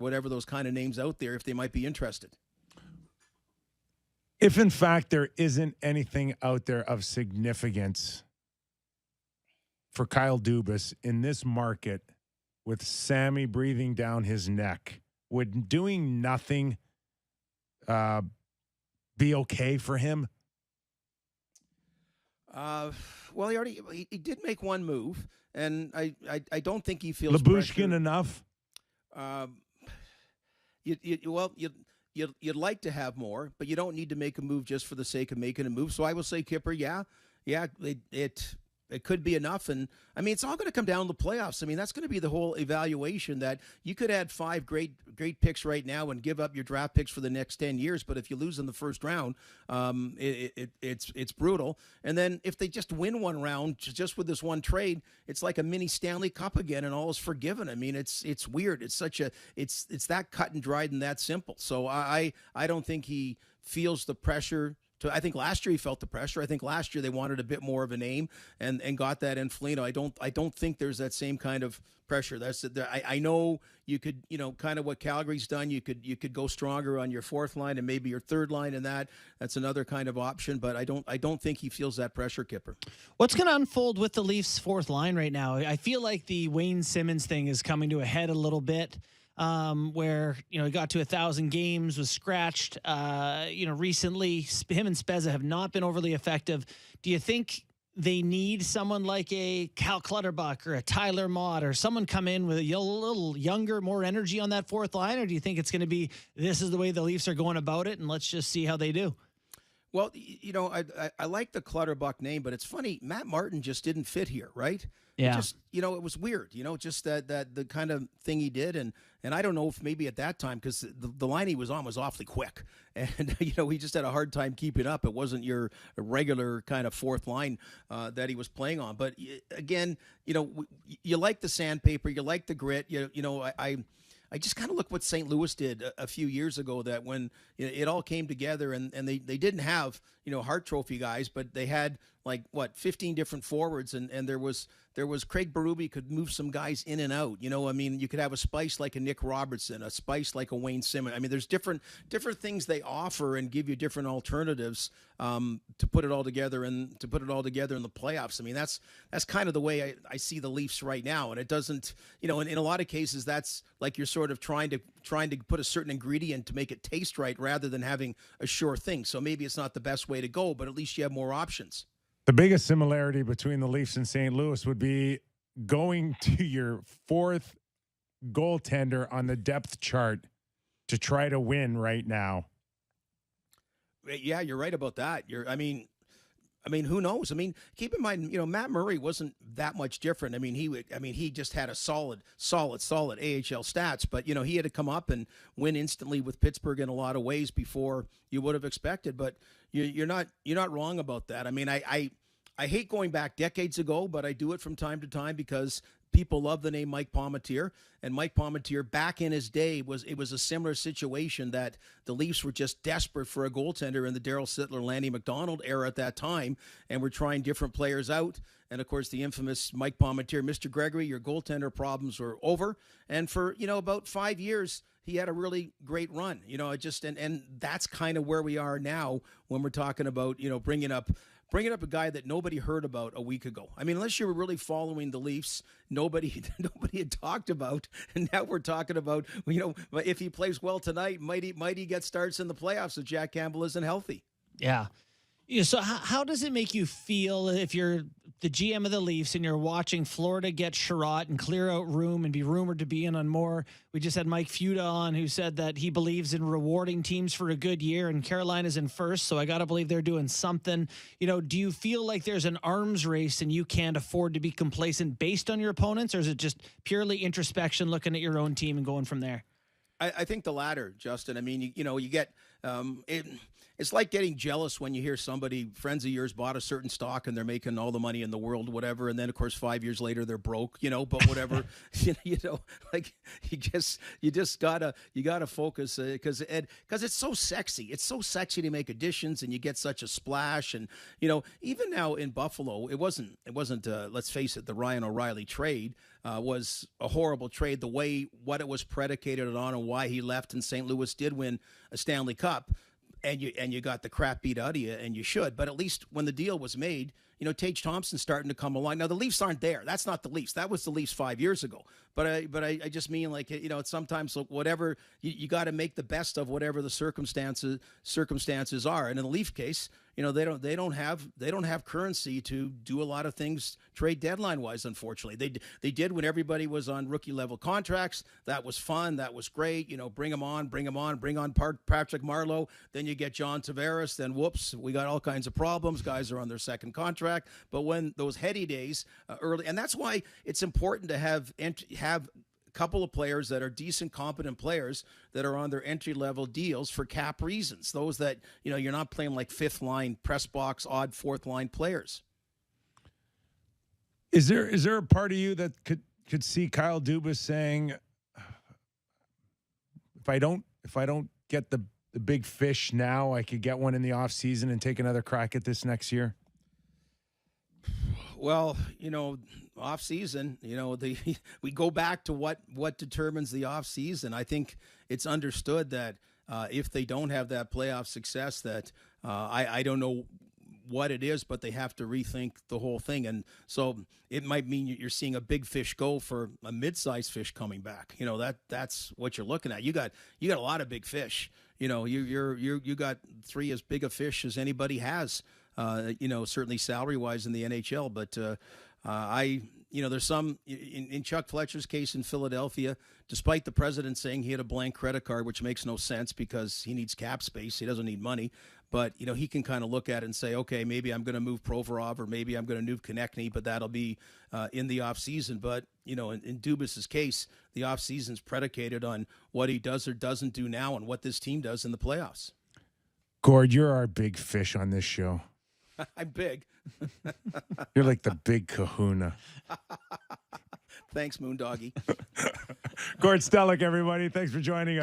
whatever those kind of names out there if they might be interested. If, in fact, there isn't anything out there of significance for Kyle Dubas in this market with Sammy breathing down his neck, would doing nothing be okay for him? Well, he did make one move, and I don't think he feels Labushkin enough? You'd like to have more, but you don't need to make a move just for the sake of making a move. So I will say, Kyper, it could be enough. And, I mean, it's all going to come down to the playoffs. I mean, that's going to be the whole evaluation, that you could add 5 great picks right now and give up your draft picks for the next 10 years. But if you lose in the first round, it's brutal. And then if they just win one round, just with this one trade, it's like a mini Stanley Cup again, and all is forgiven. I mean, it's weird. It's that cut and dried and that simple. So I don't think he feels the pressure. I think last year he felt the pressure. I think last year they wanted a bit more of a name and got that in Foligno. I don't think there's that same kind of pressure. I know you could, kind of what Calgary's done. You could go stronger on your fourth line and maybe your third line, and that's another kind of option. But I don't think he feels that pressure, Kyper. What's going to unfold with the Leafs' fourth line right now? I feel like the Wayne Simmons thing is coming to a head a little bit. Where, he got to 1,000 games, was scratched, recently. Him and Spezza have not been overly effective. Do you think they need someone like a Cal Clutterbuck or a Tyler Mott, or someone come in with a little younger, more energy on that fourth line? Or do you think it's going to be, this is the way the Leafs are going about it, and let's just see how they do? Well, I like the Clutterbuck name, but it's funny. Matt Martin just didn't fit here, right? Yeah. It was weird, just that the kind of thing he did. And I don't know if maybe at that time, because the line he was on was awfully quick. And, he just had a hard time keeping up. It wasn't your regular kind of fourth line that he was playing on. But, again, you like the sandpaper, you like the grit. I just kind of look what St. Louis did a few years ago, that when it all came together and they didn't have, Hart Trophy guys, but they had 15 different forwards, and there was Craig Berube could move some guys in and out. You could have a spice like a Nick Robertson, a spice like a Wayne Simmons. I mean, there's different things they offer and give you different alternatives to put it all together in the playoffs. I mean, that's kind of the way I see the Leafs right now. And it doesn't, in a lot of cases, that's like you're sort of trying to put a certain ingredient to make it taste right rather than having a sure thing. So maybe it's not the best way to go, but at least you have more options. The biggest similarity between the Leafs and St. Louis would be going to your fourth goaltender on the depth chart to try to win right now. Yeah, you're right about that. I mean, who knows? I mean, keep in mind, Matt Murray wasn't that much different. He just had a solid AHL stats, but he had to come up and win instantly with Pittsburgh in a lot of ways before you would have expected. But you're not wrong about that. I mean, I hate going back decades ago, but I do it from time to time because people love the name Mike Palmateer, and Mike Palmateer back in his day it was a similar situation, that the Leafs were just desperate for a goaltender in the Darryl Sittler, Lanny McDonald era at that time, and were trying different players out. And of course, the infamous Mike Palmateer, Mr. Gregory, your goaltender problems were over. And for about 5 years, he had a really great run. And that's kind of where we are now when we're talking about bringing up a guy that nobody heard about a week ago. I mean, unless you were really following the Leafs, nobody had talked about. And now we're talking about, if he plays well tonight, might he get starts in the playoffs if Jack Campbell isn't healthy? Yeah. So how does it make you feel if you're the GM of the Leafs and you're watching Florida get Sherratt and clear out room and be rumored to be in on more? We just had Mike Fuda on, who said that he believes in rewarding teams for a good year, and Carolina's in first, so I got to believe they're doing something. Do you feel like there's an arms race and you can't afford to be complacent based on your opponents, or is it just purely introspection, looking at your own team and going from there? I think the latter, Justin. I mean, you get it's like getting jealous when you hear friends of yours bought a certain stock and they're making all the money in the world, whatever, and then of course 5 years later they're broke, but whatever. Like you just gotta focus because it's so sexy. It's so sexy to make additions and you get such a splash. And even now in Buffalo, it wasn't let's face it, the Ryan O'Reilly trade. was a horrible trade. The way what it was predicated on and why he left, and St. Louis did win a Stanley Cup, and you got the crap beat out of you, and you should. But at least when the deal was made, Tage Thompson's starting to come along. Now the Leafs aren't there. That's not the Leafs. That was the Leafs 5 years ago. But I just mean, like, it's sometimes, look, whatever you got to make the best of whatever the circumstances are. And in the Leaf case, they don't have currency to do a lot of things trade deadline wise. Unfortunately, they did when everybody was on rookie level contracts. That was fun. That was great. Bring them on. Bring on Patrick Marleau. Then you get John Tavares. Then whoops, we got all kinds of problems. Guys are on their second contract. But when those heady days early, and that's why it's important to have a couple of players that are decent, competent players that are on their entry-level deals for cap reasons. Those that, you're not playing like fifth-line press box, odd fourth-line players. Is there a part of you that could see Kyle Dubas saying, if I don't get the big fish now, I could get one in the offseason and take another crack at this next year? Well, off season, we go back to what determines the off season. I think it's understood that if they don't have that playoff success, that I don't know what it is, but they have to rethink the whole thing. And so it might mean you're seeing a big fish go for a mid-sized fish coming back. That's what you're looking at. You got a lot of big fish. You got three as big a fish as anybody has. Certainly salary-wise in the NHL, but there's some in Chuck Fletcher's case in Philadelphia, despite the president saying he had a blank credit card, which makes no sense because he needs cap space. He doesn't need money, but he can kind of look at it and say, okay, maybe I'm going to move Provorov or maybe I'm going to move Konechny, but that'll be in the off season. But in Dubas's case, the off season's predicated on what he does or doesn't do now and what this team does in the playoffs. Gord, you're our big fish on this show. I'm big. You're like the big kahuna. Thanks, Moondoggy. Gord Stellick, everybody. Thanks for joining us.